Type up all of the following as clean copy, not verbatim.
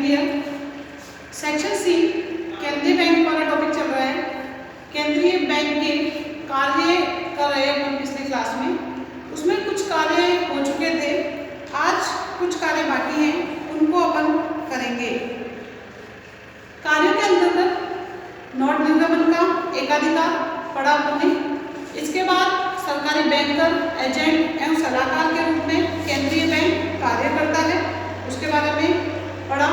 Second year, section C केंद्रीय bank वाला topic चल रहा है। केंद्रीय बैंक के कार्य कर रहे हैं अपन पिछली क्लास में, उसमें कुछ कार्य हो चुके थे, आज कुछ कार्य बाकी हैं, उनको अपन करेंगे। कार्यों के अंतर्गत नोट निर्गमन का एकाधिकार पढ़ा हमने। इसके बाद सरकारी बैंकर, एजेंट एवं सलाहकार के रूप में केंद्रीय बैंक कार्य करता है, उसके बारे में पढ़ा।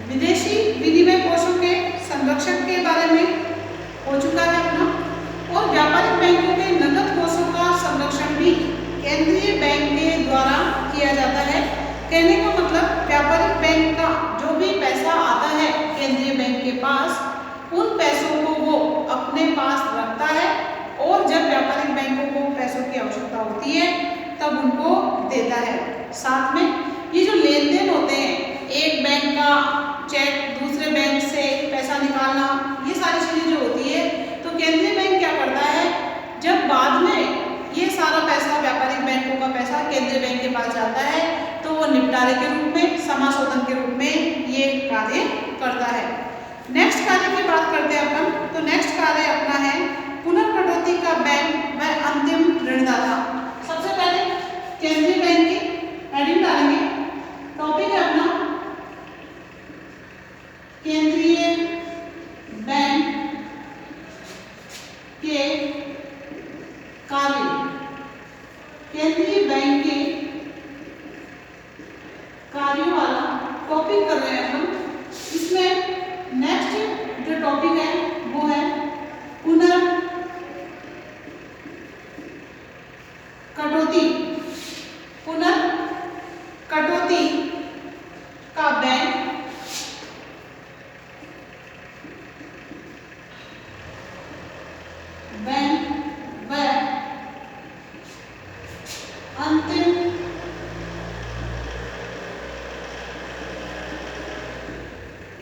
विदेशी विनिमय कोषों के संरक्षण के बारे में हो चुका है अपना, और व्यापारिक बैंकों के नकद कोषों का संरक्षण भी केंद्रीय बैंक के द्वारा किया जाता है। कहने का मतलब व्यापारिक बैंक का जो भी पैसा आता है केंद्रीय बैंक के पास, उन पैसों को वो अपने पास रखता है, और जब व्यापारिक बैंकों को पैसों की आवश्यकता होती है तब उनको देता है। साथ में ये जो लेन देन होते हैं, एक बैंक का चेक दूसरे बैंक से पैसा निकालना, ये सारी चीज़ें जो होती है, तो केंद्रीय बैंक क्या करता है, जब बाद में ये सारा पैसा व्यापारिक बैंकों का पैसा केंद्रीय बैंक के पास जाता है, तो वो निपटारे के रूप में, समाशोधन के रूप में ये कार्य करता है। नेक्स्ट कार्य की बात करते हैं अपन, तो नेक्स्ट कार्य अपना है पुनर्कटौती का बैंक व अंतिम ऋणदाता। सबसे पहले केंद्रीय बैंक की हेडिंग डालेंगे, टॉपिक है अपना केंद्रीय बैंक के कार्य। केंद्रीय बैंक के कार्यों वाला टॉपिक कर रहे हैं हम। इसमें नेक्स्ट जो टॉपिक है वो है कटौती। कटौती का बैंक व अंतिम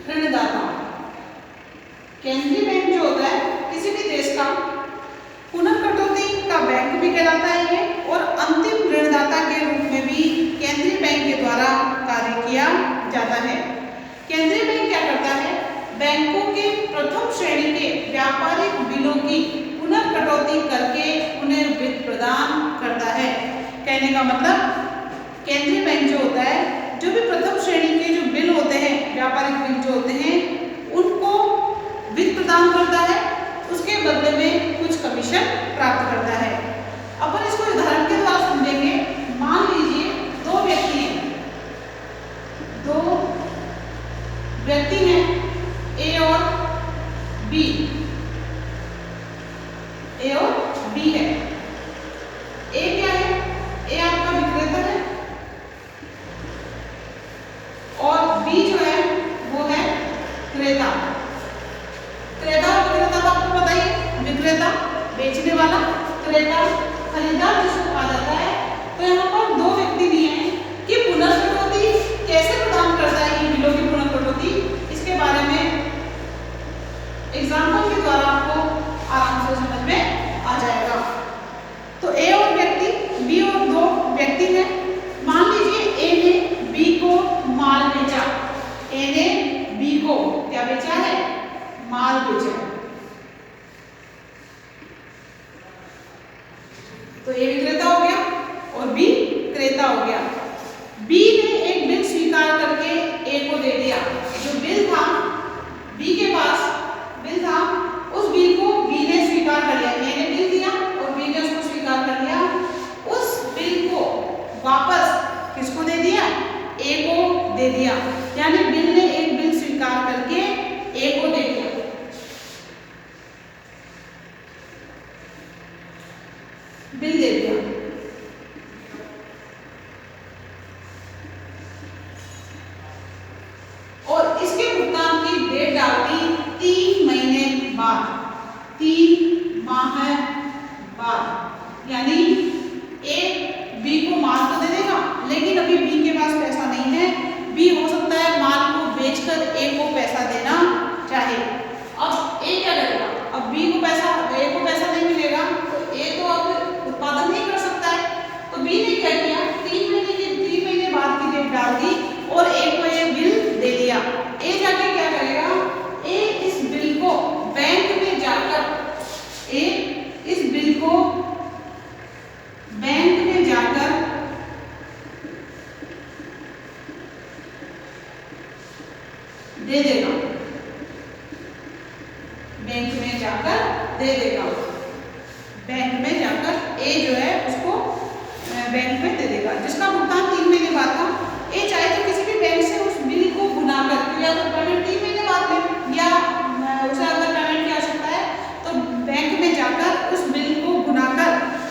ऋणदाता। केंद्रीय बैंक जो होता है किसी भी देश का, पुनर्कटौती का बैंक भी कहलाता है ये, और अंतिम ऋणदाता के रूप में भी केंद्रीय बैंक के द्वारा कार्य किया जाता है। केंद्रीय बैंक क्या करता है, बैंकों के प्रथम श्रेणी के व्यापारिक बिलों की पुनर्कटौती करके उन्हें वित्त प्रदान करता है। कहने का मतलब केंद्रीय बैंक जो होता है, जो भी प्रथम श्रेणी के जो बिल होते हैं, व्यापारिक बिल जो होते हैं, उनको वित्त प्रदान करता है, उसके बदले में कुछ कमीशन प्राप्त करता है। अपन इसको उदाहरण के द्वारा समझेंगे। मान लीजिए दो व्यक्ति हैं, ए और बी। ए और बी है। ए क्या है, ए आपका विक्रेता है, और बी जो है वो है क्रेता। क्रेता और विक्रेता तो आपको पता ही, विक्रेता बेचने वाला, क्रेता खरीदार जिसको कहा जाता है। तो यहाँ पर दो व्यक्ति दिए हैं कि पुनर्कटौती कैसे प्रदान करता है, ये बिलों की पुनर्कटौती, इसके बारे में एग्जाम्पल के द्वारा आपको आराम से समझ में आ जाएगा। तो ए और व्यक्ति, बी और दो व्यक्ति हैं। मान लीजिए ए ने बी को माल बेचा। ए ने बी को क्या बेचा है, माल बेचा है। तो ए विक्रेता हो गया और बी क्रेता हो गया। बी ने एक बिल स्वीकार करके ए को दे दिया। जो बिल था, बी के पास बिल था, उस बिल को बी ने स्वीकार कर लिया। ए ने बिल दिया और बी ने उसको स्वीकार कर लिया। उस बिल को वापस किसको दे दिया, ए को दे दिया। यानी बिल ने एक बिल स्वीकार करके ए को दे दिया। बिल दे दिया। और इसके भुगतान की डेट डाल दी 3 महीने बाद, 3 माह बाद। यानी ए बी को माल तो दे देगा, लेकिन अभी बी के पास पैसा नहीं है। बी हो सकता है माल को बेचकर ए को पैसा देना चाहे। अब ए क्या करेगा, अब बी को पैसा, ए को पैसा नहीं मिलेगा, तो ए तो अब उत्पादन नहीं कर सकता है। तो बी ने क्या किया, 3 महीने बाद की डेट डाल दी और ए को ये बिल देगा, बैंक में जाकर ए जो है उसको बैंक में दे देगा, जिसका भुगतान 3 महीने बाद था। ए चाहे तो किसी भी बैंक से उस बिल को भुना कर या तो पेमेंट 3 महीने बाद में, या उसे अगर पेमेंट की आवश्यकता है तो बैंक में जाकर उस बिल को भुनाकर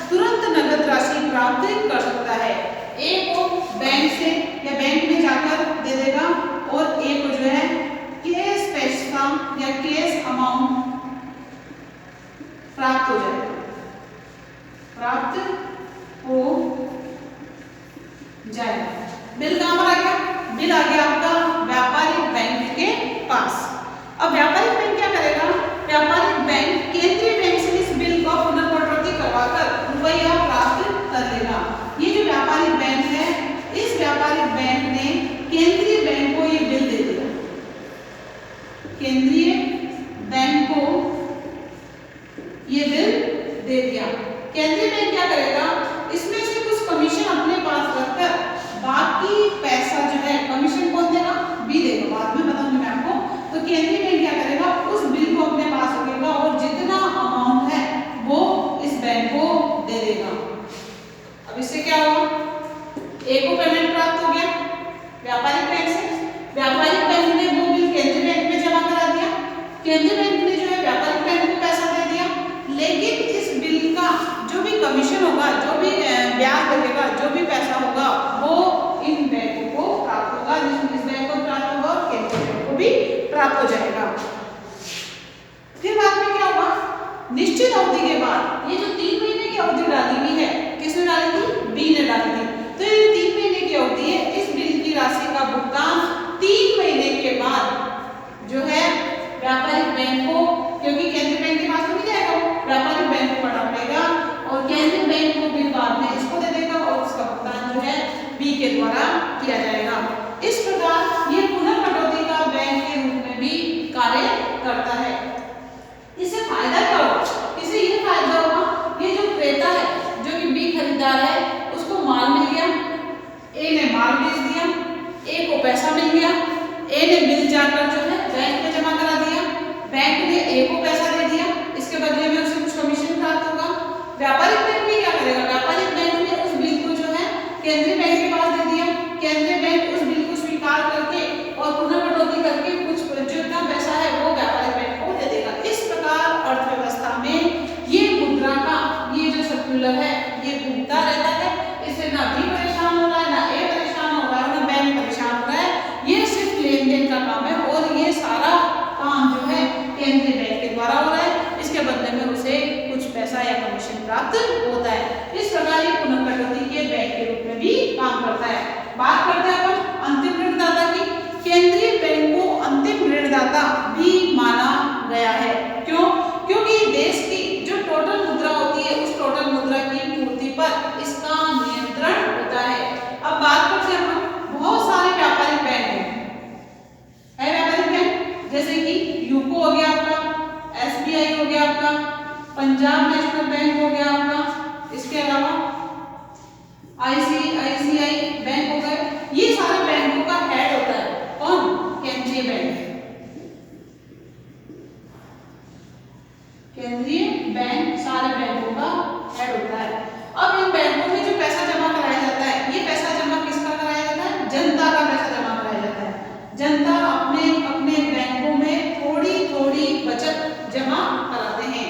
तुरंत नगद राशि प्राप्त कर सकता है। ए को बैंक से या बैंक में जाकर दे देगा और ए को जो है कैश पैसा या कैश अमाउंट प्राप्त हो जाएगा, प्राप्त हो जाएगा। बिल कहाँ पर आ गया? बिल आ गया आपका व्यापारिक बैंक के पास। अब व्यापारिक बैंक क्या करेगा? व्यापारिक बैंक केंद्रीय बैंक से इस बिल का पुनर्वटवर्ती करवाकर रुपया प्राप्त कर लेगा। ये जो व्यापारिक बैंक है, इस व्यापारिक बैंक ने केंद्रीय बैंक को ये बिल दे दिया, केंद्रीय बैंक को ये बिल दे दिया। केंद्रीय बैंक क्या करेगा? इसमें से कुछ कमीशन अपने पास रखकर बाकी पैसा जो है, कमीशन कौन देगा? बी देगा, बाद में बताऊंगी मैं आपको। तो केंद्रीय बैंक क्या करेगा? उस बिल को अपने पास रखेगा और जितना अमाउंट है वो इस बैंक को दे देगा। अब इससे क्या हुआ? ए को पेमेंट प्राप्त हो गया व्यापारिक बैंक से, व्यापारिक बैंक ने वो बिल केंद्रीय बैंक में जमा करा दिया, केंद्रीय बैंक ने जो है व्यापारिक बैंक को पैसा दे दिया, लेकिन इस बिल का जो भी कमीशन होगा, जो भी ब्याज लगेगा, जो भी पैसा होगा वो इन बैंकों को प्राप्त होगा, इस बैंक को प्राप्त होगा और केंद्रीय बैंक को भी प्राप्त हो जाएगा। फिर बाद में क्या हुआ? निश्चित अवधि के बाद ये जो 3 महीने की अवधि डाली हुई है, किसने डाली थी? बी ने डाली थी। तो ये 3 महीने की अवधि है, इस बिल की राशि का भुगतान 3 महीने के बाद जो है व्यापारिक बैंक को, क्योंकि केंद्रीय बैंक के पास नहीं जाएगा, वो व्यापारिक बैंक को पड़ा पड़ेगा और केंद्रीय बैंक को बिल बाद में इसको दे देगा और उसका भुगतान जो है बी के द्वारा किया जाएगा। इस प्रकार ये पुनर्कटौती का बैंक के रूप में भी कार्य करता है। इससे फायदा क्या होगा? इससे ये फायदा होगा, ये जो क्रेता है, जो कि बी खरीदार है, उसको माल मिल गया, ए ने माल बेच दिया, ए को पैसा मिल गया, ए ने बिल जाकर जो है बैंक में जमा करा दिया, बैंक ने ए को पैसा दे दिया, इसके बदले में उसे कुछ कमीशन प्राप्त होगा। व्यापारिक बैंक भी क्या करेगा? व्यापारिक बैंक ने उस बिल को जो है केंद्रीय बैंक के पास दे दिया, केंद्रीय बैंक उस बिल को स्वीकार करके और पुनर्कटौती करके कुछ जितना पैसा है वो व्यापारिक बैंक को दे देगा। इस प्रकार अर्थव्यवस्था में ये मुद्रा का ये जो सर्कुलर है ये घूमता रहता है, इससे ना भी परेशान हो रहा है, ना ए परेशान हो रहा है, ना बैंक परेशान हो रहा है। ये सिर्फ लेन देन का काम है और ये सारा काम जो है केंद्रीय बैंक के द्वारा हो रहा है, इसके बदले में उसे कुछ पैसा या कमीशन प्राप्त होता है। इस प्रकार ये पुनर्कटौती के बैंक के रूप में भी काम करता है। बात करते हैं अपन अंतिम ऋणदाता की। केंद्रीय बैंक को अंतिम ऋणदाता भी माना गया है। क्यों? क्योंकि देश की जो टोटल मुद्रा होती है, उस टोटल मुद्रा की पूर्ति पर इसका नियंत्रण होता है। अब बात करते हैं हम, बहुत सारे व्यापारिक बैंक है व्यापारिक बैंक, जैसे कि यूको हो गया आपका, SBI हो गया आपका, पंजाब नेशनल बैंक हो गया आपका, इसके अलावा ICICI बैंक हो गए। ये सारे बैंकों का हेड होता है कौन? केंद्रीय बैंक। केंद्रीय बैंक सारे बैंकों का हेड होता है। अब इन बैंकों में जो पैसा जमा कराया जाता है, ये पैसा जमा किसका कराया जाता है? जनता का पैसा जमा कराया जाता है। जनता अपने अपने बैंकों में थोड़ी थोड़ी बचत जमा कराते हैं।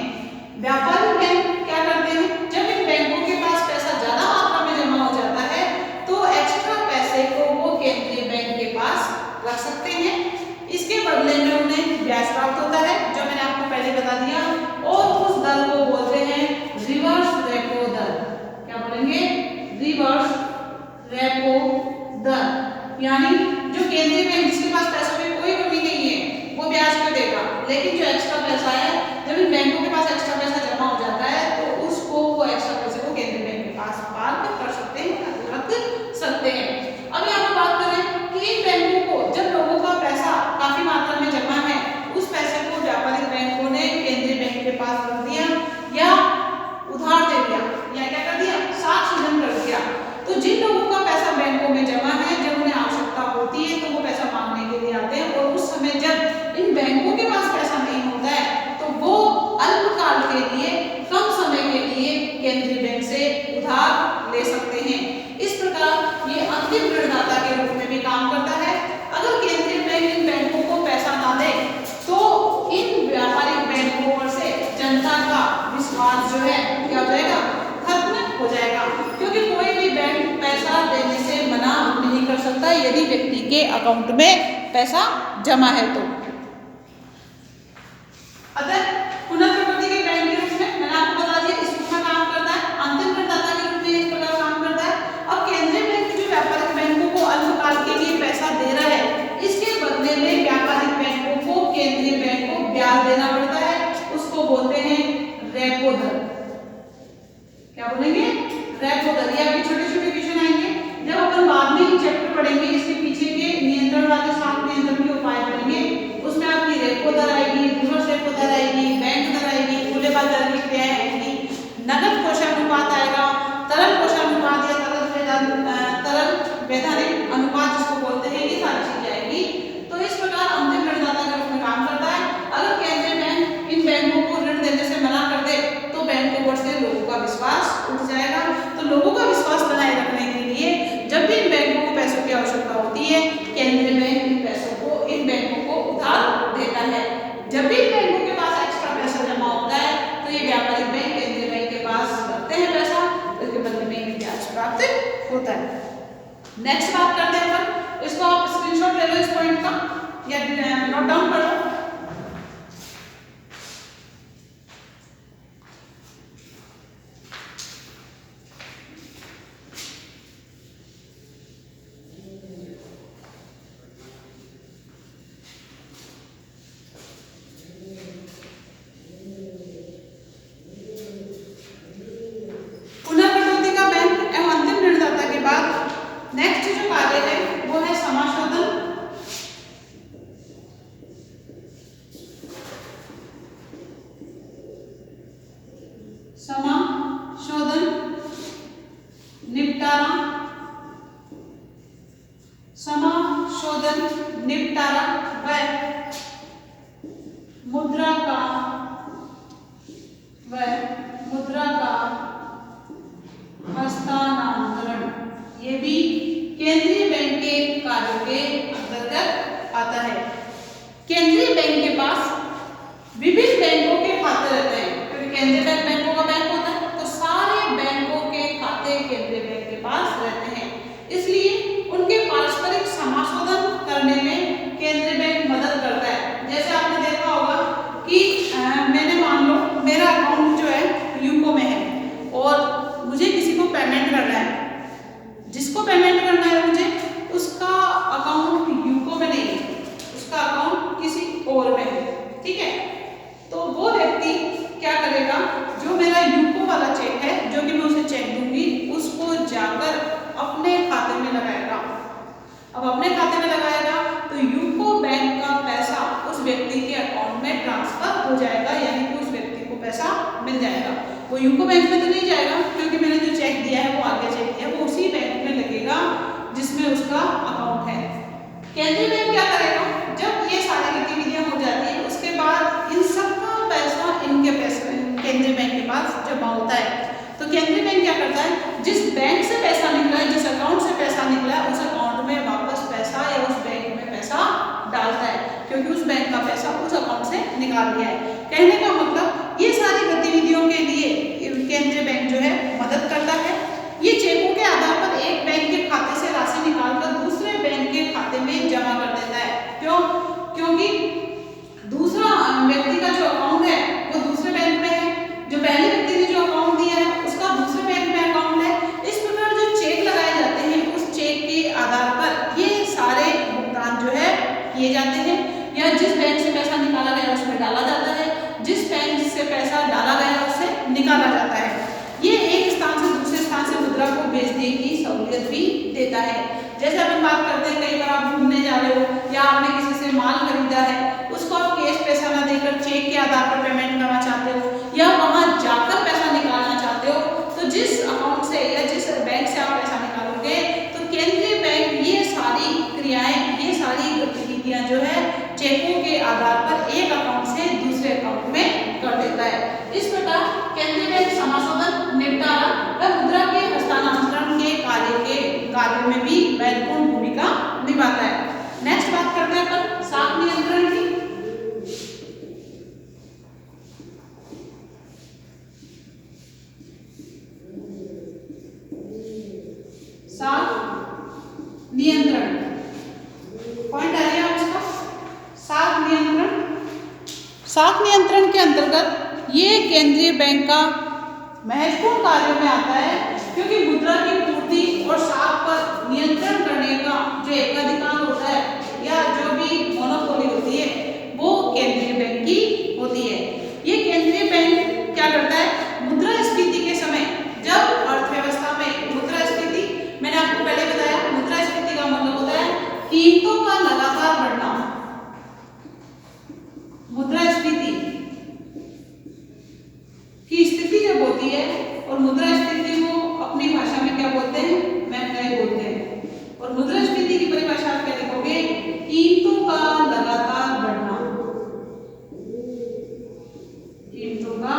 व्यापारिक बैंक क्या करते हैं? जब इन बैंकों के पास पैसा ज्यादा मात्रा में जमा हो जाता है तो एक्स्ट्रा पैसे को वो केंद्रीय बैंक के पास रख सकते हैं। इसके बदले में उन्हें ब्याज प्राप्त होता है, जो मैंने आपको पहले बता दिया, और उस दर को बोलते हैं रिवर्स रेपो दर। विश्वास जो है क्या हो जाएगा, खत्म हो जाएगा। क्योंकि कोई भी बैंक पैसा देने से मना नहीं कर सकता यदि व्यक्ति के अकाउंट में पैसा जमा है तो। अतः पुनर्प्रकृति के बैंक के रूप में मैंने आपको बता दिया इस रूप में काम करता है, अंतिम ऋणदाता के रूप में इस प्रकार काम करता है। अब केंद्रीय बैंक जो व्यापारिक बैंकों को अल्पकाल के लिए पैसा दे रहा है, इसके बदले में व्यापारिक बैंकों को केंद्रीय बैंक को ब्याज देना पड़ता है, उसको बोलते हैं रेपो दर। क्या बोलेंगे, रेपो दर। ये आपके छोटे छोटे क्वेश्चन आएंगे जब अपन बाद में चैप्टर पढ़ेंगे, इसके पीछे के नियंत्रण वाले 7 नियंत्रण के उपाय पढ़ेंगे, उसमें आपकी रेपो दर आएगी, रिवर्स रेपो दर आएगी, बैंक दर आएगी, मूल्य बाजार की क्रियाएं आएंगी, नगद कोषानुपात आएगा, तरल कोषानुपात या तरल वैधानिक अनुपात जिसको बोलते हैं, ये सारी चीजें आएगी। तो इस प्रकार अंतिम ऋणदाता के रूप में काम करता है। अगर केंद्रीय बैंक इन बैंकों को ऋण देने से मना कर दे तो बैंकों पर से लोगों का विश्वास उठ जाएगा। तो लोगों का विश्वास बनाए रखने के लिए जब भी इन बैंकों को पैसों की आवश्यकता होती है, केंद्रीय बैंक इन बैंकों को उधार देता है। जब भी इन बैंकों के पास एक्स्ट्रा पैसा जमा होता है तो ये व्यापारिक बैंक केंद्रीय बैंक के पास रखते हैं पैसा, उसके बदले में इन्हें ब्याज प्राप्त होता है। नेक्स्ट बात करते हैं अपन, इसको आप स्क्रीनशॉट ले लो इस पॉइंट का या नोट डाउन कर लो। समाशोधन, निपटारा व मुद्रा का हस्तांतरण, ये भी केंद्रीय बैंक के कार्यों के अंतर्गत आता है। केंद्रीय बैंक के पास विभिन्न बैंकों के खाते रहते हैं, क्योंकि केंद्रीय बैंक बैंकों का बैंक होता है, तो सारे बैंकों के खाते केंद्रीय बैंक के पास रहते हैं। इसलिए उनके पारस्परिक समाशोधन करने में केंद्रीय बैंक मदद करता है। जैसे आपने देखा होगा कि मैंने मान लो मेरा अकाउंट जो है यूको में है और मुझे किसी को पेमेंट करना है, जिसको पेमेंट करना है मुझे, उसका अकाउंट यूको में नहीं है, उसका अकाउंट किसी और में है, ठीक है। तो वो व्यक्ति क्या करेगा, जो मेरा यूको वाला चेक है, जो कि मैं उसे चेक दूंगी, उसको जाकर अपने खाते में लगाएगा। अब अपने खाते में लगाएगा तो यूको बैंक का पैसा उस व्यक्ति के अकाउंट में ट्रांसफर हो जाएगा, यानी कि उस व्यक्ति को पैसा मिल जाएगा। वो यूको बैंक में तो नहीं जाएगा, क्योंकि मैंने जो चेक दिया है वो आगे चेक दिया है, वो उसी बैंक में लगेगा जिसमें उसका अकाउंट है। केंद्रीय बैंक क्या करेगा, जब ये सारी गतिविधियां हो जाती है उसके बाद इन सबका पैसा इनके पैसे केंद्रीय बैंक के पास जमा होता है। तो केंद्रीय बैंक क्या करता है, जिस बैंक से पैसा निकला है, जिस अकाउंट से पैसा निकला है, उस अकाउंट में वापस पैसा या उस बैंक में पैसा डालता है, क्योंकि उस बैंक का पैसा उस अकाउंट से निकाल लिया है। कहने का मतलब ये सारी गतिविधियों के लिए केंद्रीय बैंक जो है मदद करता है। ये चेकों के आधार पर एक बैंक के खाते से राशि निकालकर दूसरे बैंक के खाते में जमा कर देता है। क्यों? क्योंकि दूसरा व्यक्ति का जो अकाउंट है वो दूसरे बैंक में है, जो पहले व्यक्ति ने जो अकाउंट दिया है उसका दूसरे बैंक में अकाउंट है। इस प्रकार जो चेक लगाए जाते हैं उस चेक के आधार पर ये सारे भुगतान जो है किए जाते हैं, या जिस बैंक से पैसा निकाला गया उसमें डाला जाता है, जिस बैंक से पैसा डाला गया उससे निकाला जाता है। ये एक स्थान से दूसरे स्थान से मुद्रा को भेजने की सहूलियत भी देता है। जैसे अपन बात करते हैं, कई बार आप घूमने जा रहे हो या आपने किसी से माल खरीदा है, उसको आप कैश पैसा ना देकर चेक के आधार पर पेमेंट करना चाहते हो या वहां जाकर पैसा निकालना चाहते हो, तो जिस अकाउंट से या जिस बैंक से आप पैसा निकालोगे तो केंद्रीय बैंक ये सारी क्रियाएं, ये सारी गतिविधियां जो है चेकों के आधार पर एक अकाउंट से दूसरे अकाउंट में कर देता है। इस प्रकार केंद्रीय बैंक समाशोधन, निपटारा व मुद्रा के हस्तांतरण के कार्य में भी महत्वपूर्ण भूमिका निभाता है। नेक्स्ट बात करते हैं अपन साख नियंत्रण की। केंद्रीय बैंक का महत्वपूर्ण कार्यों में आता है, क्योंकि मुद्रा की पूर्ति और साख पर नियंत्रण करने का जो एकाधिकार होता है या जो भी मोनोपोली होती है वो केंद्रीय बैंक की होती है। ये केंद्रीय बैंक क्या करता है, मुद्रास्फीति के समय जब अर्थव्यवस्था में मुद्रास्फीति, मैंने आपको पहले बताया मुद्रास्फीति का मतलब होता है कीमतों का लगातार बढ़ना। मुद्रास्फीति की स्थिति जब होती है, और मुद्रास्फीति को अपनी भाषा में क्या बोलते हैं, महंगाई बोलते हैं। और मुद्रास्फीति की परिभाषा आप क्या लिखोगे, कीमतों का लगातार बढ़ना। कीमतों का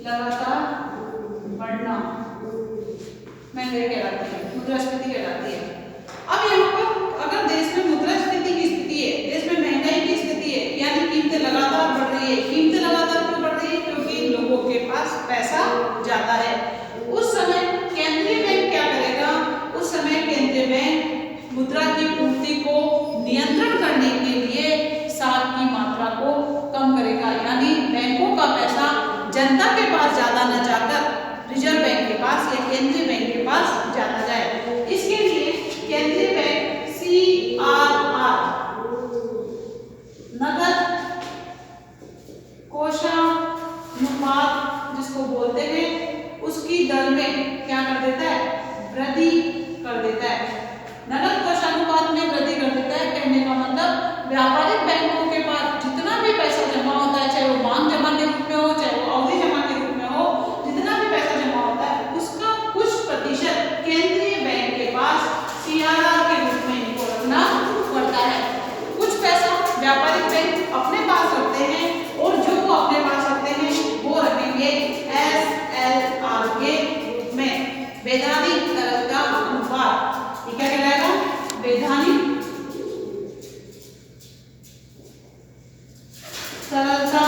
लगातार बढ़ना महंगाई कहलाती है, मुद्रास्फीति कहलाती है। अब यहाँ पर अगर देश में मुद्रास्फीति की स्थिति है, देश में महंगाई की स्थिति है, यानी कीमतें लगातार बढ़ रही है। कीमतें लगातार क्यों बढ़ रही है, क्योंकि लोगों के पास पैसा ज्यादा है। उस समय केंद्रीय बैंक क्या करेगा, उस समय केंद्रीय बैंक मुद्रा की पूर्ति को नियंत्रण करने के लिए साख की मात्रा को कम करेगा, यानी बैंकों का पैसा जनता के पास ज्यादा न जाकर रिजर्व बैंक के पास या केंद्रीय बैंक के पास ज्यादा जाए। इसके लिए केंद्रीय बैंक CRR नगद कोषानुपात जिसको बोलते हैं, उसकी दर में क्या कर देता है, वृद्धि कर देता है। नगद कोषानुपात में वृद्धि कर देता है, कहने का मतलब व्यापारिक बैंकों के पास जितना भी पैसा जमा होता है, चाहे वो मांग जमा के रूप में हो, चाहे वो अवधि जमा के रूप में हो, जितना भी पैसा जमा होता है उसका कुछ प्रतिशत केंद्रीय बैंक के पास CRR के रूप में इनको रखना पड़ता है। कुछ पैसा व्यापारिक बैंक अपने पास रखते हैं, और जो वो अपने पास रखते हैं वो रखेंगे SLR के रूप में, वैधानिक तरलता अनुपात। ये क्या कहलाएगा, वैधानिक तरलता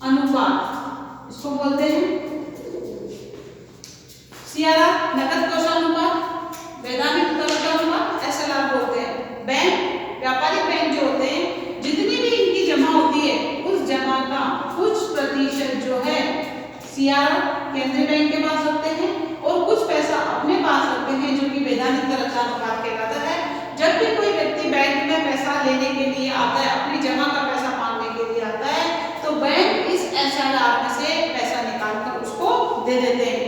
अनुपात, इसको बोलते हैं CRR नगद कोषानुपात, वैधानिक तरलता अनुपात, SLR बोलते हैं। बैंक, व्यापारिक बैंक जो होते हैं, जितनी भी इनकी जमा होती है उस जमा का कुछ प्रतिशत जो है CRR केंद्रीय बैंक के पास रखते हैं, और कुछ पैसा अपने पास रखते हैं जो कि वैधानिक तरलता अनुपात कहलाता है। जब भी कोई व्यक्ति बैंक में पैसा लेने के लिए आता है, अपनी जमा का पैसा मांगने के लिए आता है, तो बैंक इस SLR में से पैसा निकाल कर उसको दे देते हैं।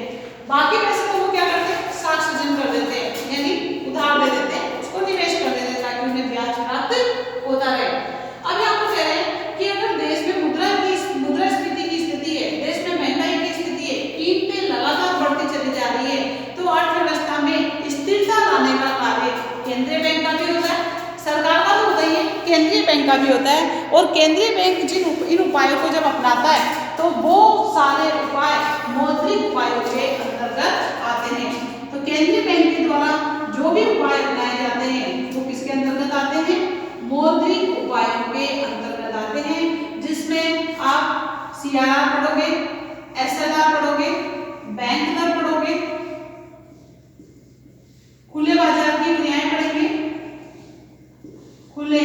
बाकी पैसे को वो क्या करते हैं, साख सृजन कर देते हैं, यानी उधार दे देते हैं, उसको निवेश कर देते हैं ताकि उन्हें ब्याज प्राप्त होता रहे। अब यहाँ पर कह रहे हैं कि अगर देश में मुद्रास्फीति की स्थिति है, देश में महंगाई की स्थिति है, कीमतें लगातार बढ़ती चली जा रही है, तो अर्थव्यवस्था में स्थिरता लाने का कार्य केंद्रीय बैंक का भी होता है, सरकार का तो होता ही है, केंद्रीय बैंक का भी होता है। और केंद्रीय बैंक इन उपायों को जब अपनाता है तो वो सारे उपाय मौद्रिक उपायों के अंतर्गत आते हैं। तो केंद्रीय बैंक के द्वारा जो भी उपाय अपनाए जाते हैं वो किसके अंतर्गत आते हैं, मौद्रिक उपायों के अंतर्गत आते हैं, जिसमें आप CRR पढ़ोगे, SLR पढ़ोगे, बैंक दर पढ़ोगे, खुले बाजार की क्रियाएं पढ़ेंगे, खुले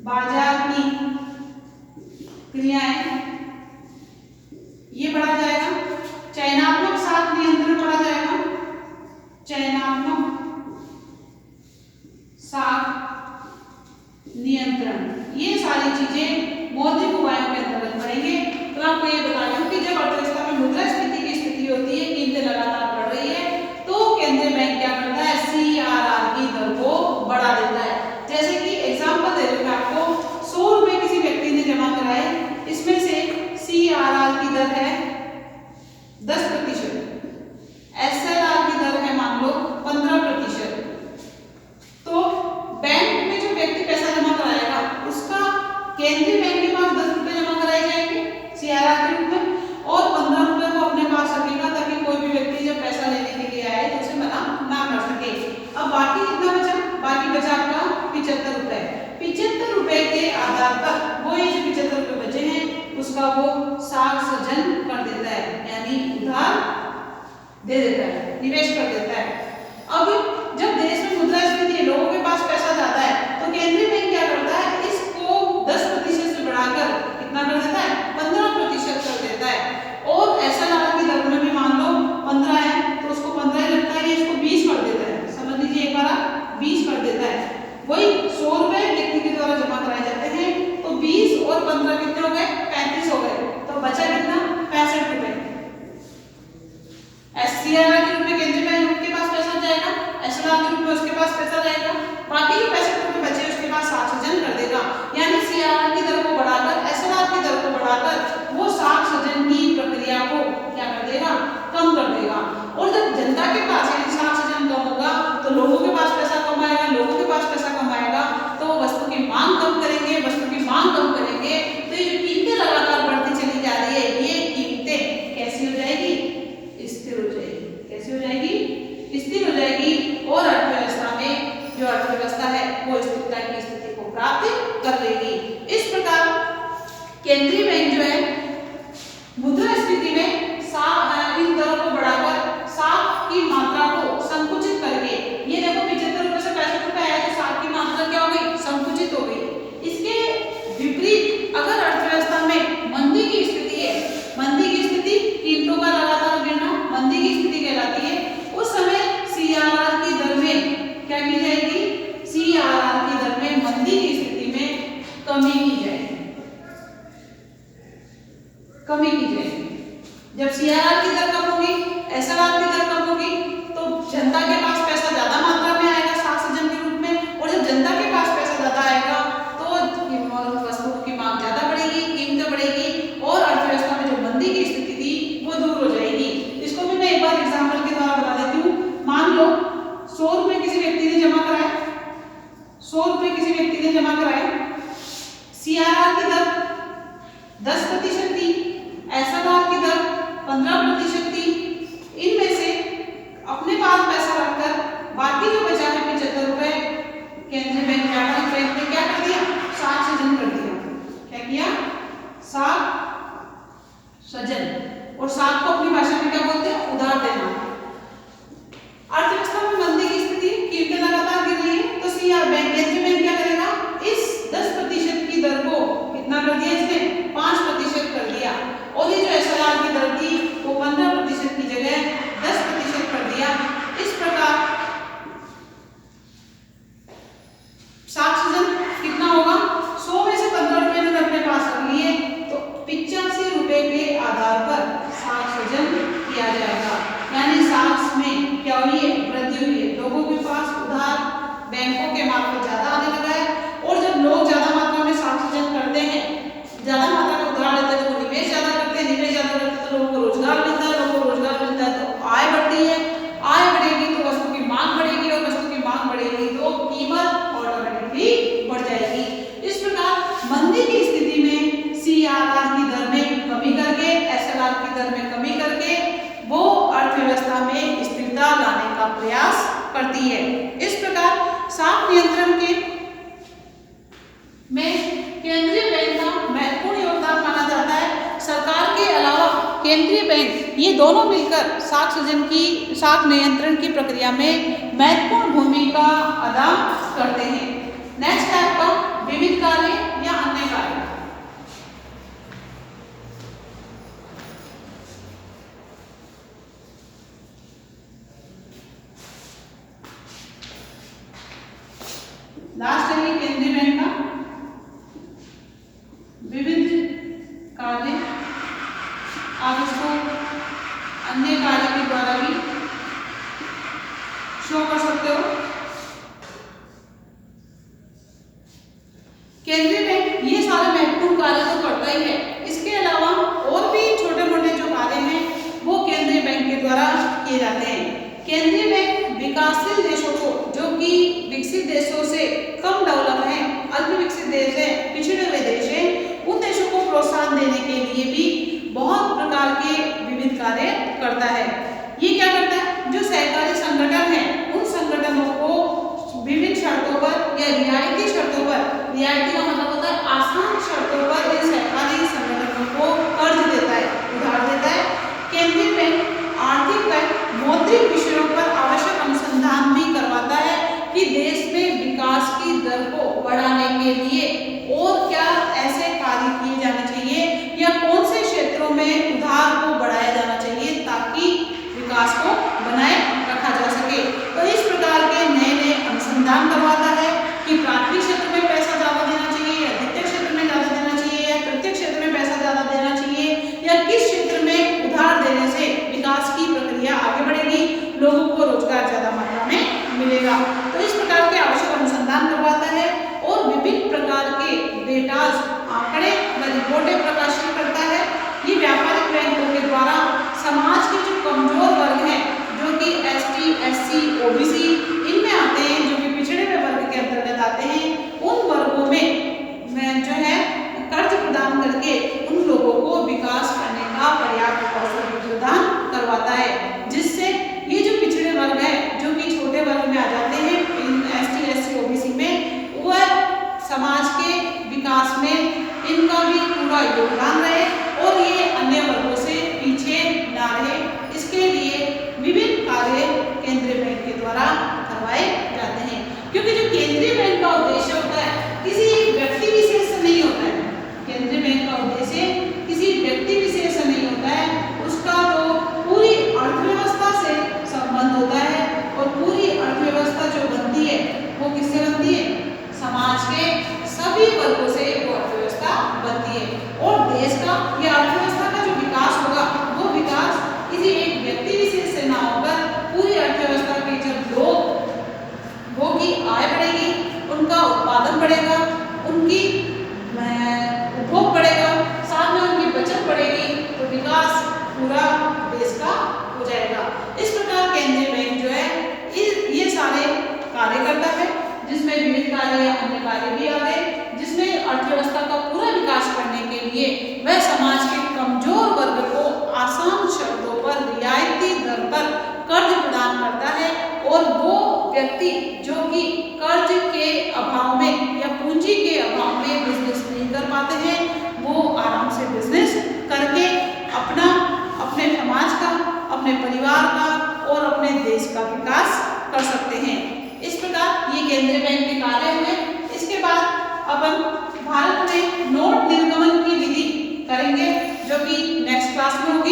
बाजार की क्रियाएं ये पढ़ा जाएगा। चयनात्मक साख नियंत्रण पढ़ा जाएगा, चयनात्मक साख नियंत्रण, ये सारी चीजें मौद्रिक उपायों के अंतर्गत पढ़ेंगे। तो आपको ये बता दूं कि जब अर्थव्यवस्था में मुद्रास्फीति की स्थिति होती है, कीमतें लगातार बढ़ रही है, तो केंद्रीय बैंक क्या करता है, CRR की दर को बढ़ा देता है। जैसे कि एग्जांपल दे रहे हैं आपको, 100 रुपए किसी व्यक्ति ने जमा कराए, इसमें से CRR की दर है 10%, SLR की दर है मान लो 15%। तो बैंक में जो व्यक्ति पैसा जमा कराएगा उसका केंद्रीय बैंक के पास 10 रुपए जमा कराए जाएंगे CRR के रूप में, और 15 रुपए वो अपने पास रखेगा ताकि कोई भी व्यक्ति जब पैसा लेने के लिए आए तो उसे मना ना कर सके। अब बाकी कितना बचा, बाकी बचा आपका 75 रुपए। 75 रुपए के आधार पर वो ये जो 75 रुपए बचे हैं उसका वो साख सृजन कर देता है, यानी उधार दे देता है, निवेश कर देता है। अब जब देश में मुद्रास्फीति है, लोगों के पास पैसा ज्यादा है, तो केंद्रीय बैंक क्या करता केंद्रीय बैंक जो है मुद्रास्फीति में इन दरों को बढ़ाकर साख की मात्रा को संकुचित करके, ये देखो 75 रुपए से 65 रुपए आया तो साख की मात्रा क्या हो गई, संकुचित हो गई। इसके विपरीत अगर अर्थव्यवस्था में मंदी की स्थिति है, मंदी की स्थिति कीमतों का लगातार गिरना मंदी की स्थिति कहलाती है, उस समय सीआरआर की दर में क्या की जाएगी, सीआरआर की दर में मंदी की स्थिति में कमी की जाएगी, कमी की जाएगी। जब सीआरआर की दर कम होगी, एसएलआर की दर कम होगी, तो जनता के पास पैसा ज्यादा मात्रा में आएगा साख सृजन के रूप में, और जब जनता के पास पैसा ज्यादा आएगा तो वस्तुओं की मांग ज्यादा बढ़ेगी, कीमतें बढ़ेगी, और अर्थव्यवस्था में जो मंदी की स्थिति थी वो दूर हो जाएगी। इसको भी मैं एक बार एग्जाम्पल के द्वारा बता देती हूँ। मान लो 100 रुपए किसी व्यक्ति ने जमा कराए, 100 रुपए किसी व्यक्ति ने जमा कराए, सीआरआर की दर 10% थी, एसएलआर की दर 15% थी। इनमें से अपने पास पैसा रखकर बाकी जो बचा है 75 रुपए, केंद्रीय बैंक व्यापारिक बैंक ने क्या कर दिया, साख सृजन कर दिया। क्या किया, साख सृजन, और साख को अपनी भाषा में क्या बोलते हैं, उधार देना। अर्थव्यवस्था में मंदी की स्थिति, कीमतें लगातार गिर रही है, तो सीआर बैंक, केंद्रीय बैंक क्या करेगा, इस 10% की दर को कितना कर दिया, इसने 5% कर दिया, और ये जो एसएलआर की दर थी वो 15% की जगह 10% कर दिया। इस प्रकार साख सृजन कितना होगा, 100 में से 15 रुपए ने अपने पास रख लिए तो 85 रुपए के आधार पर साख सृजन किया जाएगा। यानी साख में क्या हुई है, वृद्धि हुई है, लोगों के पास उधार बैंकों के मार्फत ज्यादा आने लगा है, और जब लोग ज्यादा मात्रा में साख सृजन करते हैं, ज्यादा मात्रा में उधार लेते हैं, तो वो निवेश ज्यादा करते हैं, निवेश ज्यादा करते हैं तो लोगों को रोजगार मिलता है, लोगों को रोजगार मिलता है तो आय बढ़ती है, आय बढ़ेगी तो वस्तु की मांग बढ़ेगी, और वस्तु की मांग बढ़ेगी तो कीमत ऑटोमेटिकली बढ़ जाएगी। इस प्रकार मंदी की स्थिति में सीआरआर की दर में कमी करके, एसएलआर की दर में कमी करके वो अर्थव्यवस्था में स्थिरता लाने का प्रयास करती है। इस प्रकार साख नियंत्रण के में केंद्रीय बैंक का महत्वपूर्ण योगदान माना जाता है। सरकार के अलावा केंद्रीय बैंक ये दोनों मिलकर साख सृजन की, साख नियंत्रण की प्रक्रिया में महत्वपूर्ण भूमिका अदा करते हैं। नेक्स्ट है आपका विविध कार्य या अन्य कार्य। लास्ट है केंद्रीय बैंक का विविध कार्य, आप इसको अन्य कार्य के द्वारा भी शो कर सकते हो। केंद्रीय बैंक ये सारे महत्वपूर्ण कार्य तो करता ही है, इसके अलावा और भी छोटे मोटे जो कार्य हैं वो केंद्रीय बैंक के द्वारा किए जाते हैं। केंद्रीय बैंक विकासशील देशों को, जो कि विकसित देशों से कम डेवलप है, अल्प विकसित देश है, पिछड़े हुए देश है, उन देशों को प्रोत्साहन देने के लिए भी बहुत प्रकार के विविध कार्य करता है। ये क्या करता है, जो सहकारी संगठन है उन संगठनों को विभिन्न शर्तों पर या रियायती शर्तों पर, रियायती का मतलब होता है आसान शर्तों पर इन सहकारी संगठनों को कर्ज देता है, उधार देता है। केंद्रीय बैंक आर्थिक व मौद्रिक विषयों पर आवश्यक अनुसंधान भी करवाता है कि देश में विकास की दर को बढ़ाने के लिए और क्या ऐसे कार्य किए जाने चाहिए या कौन से क्षेत्रों में उधार को बढ़ाया जाना चाहिए ताकि विकास को बनाए रखा जा सके। तो इस प्रकार के नए नए अनुसंधान करवाता है कि प्राथमिक क्षेत्र में पैसा ज्यादा देना चाहिए या द्वितीय क्षेत्र में ज्यादा देना चाहिए या तृतीय क्षेत्र में पैसा ज्यादा देना चाहिए, या किस क्षेत्र में उधार देने से विकास की प्रक्रिया आगे बढ़ेगी, लोगों को रोजगार ज्यादा मात्रा में मिलेगा। तो इस प्रकार के आवश्यक अनुसंधान करवाता है और विभिन्न प्रकार के डेटाज, आंकड़े व रिपोर्टें प्रकाशित करता है। ये व्यापारिक बैंकों के द्वारा समाज के जो कमजोर वर्ग हैं, जो कि एसटी, एससी, ओबीसी इनमें आते हैं, जो कि पिछड़े हुए वर्ग के अंतर्गत आते हैं, उन वर्गों में जो है कर्ज प्रदान करके उन लोगों को विकास करने का पर्याप्त अवसर प्रदान करवाता है, जिससे ये जो पिछड़े वर्ग है, जो कि छोटे वर्ग में आ जाते हैं एसटी, एससी, ओबीसी में, वह समाज के विकास में इनका भी पूरा योगदान रहे और ये अन्य वर्गों से पीछे ना रहे, इसके लिए विभिन्न कार्य केंद्रीय बैंक के द्वारा करवाए जाते हैं। क्योंकि जो केंद्रीय बैंक का उद्देश्य होता है किसी व्यक्ति विशेष से नहीं होता है, केंद्रीय बैंक का उद्देश्य किसी व्यक्ति विशेष से नहीं होता है, उसका तो पूरी अर्थव्यवस्था से संबंध होता है और पूरी अर्थव्यवस्था जो बनती है वो किससे बनती है? समाज के सभी वर्गों से वो अर्थव्यवस्था बनती है और देश का या अर्थव्यवस्था का जो विकास होगा वो विकास किसी एक व्यक्ति विशेष से ना होकर पूरी अर्थव्यवस्था के जब लोगों की आय बढ़ेगी, उनका उत्पादन बढ़ेगा, उनकी उपभोग बढ़ेगा, साथ में उनकी बचत बढ़ेगी, तो विकास पूरा देश का हो जाएगा। इस प्रकार केंद्रीय बैंक जो है ये सारे कार्य करता है, जिसमें विभिन्न कार्य या अन्य कार्य भी आ गए, जिसमें अर्थव्यवस्था का पूरा विकास करने के लिए वह समाज के कमजोर वर्ग को आसान शर्तों पर रियायती दर पर कर्ज प्रदान करता है और वो व्यक्ति जो कि कर्ज के अभाव में या पूंजी के अभाव में बिजनेस नहीं कर पाते हैं, वो आराम से बिजनेस करके अपने समाज का, अपने परिवार का और अपने देश का विकास कर सकते हैं। इस प्रकार ये केंद्रीय बैंक के कार्य हुए। इसके बाद अपन भारत में नोट निर्गमन की विधि करेंगे, जो कि नेक्स्ट क्लास में होगी।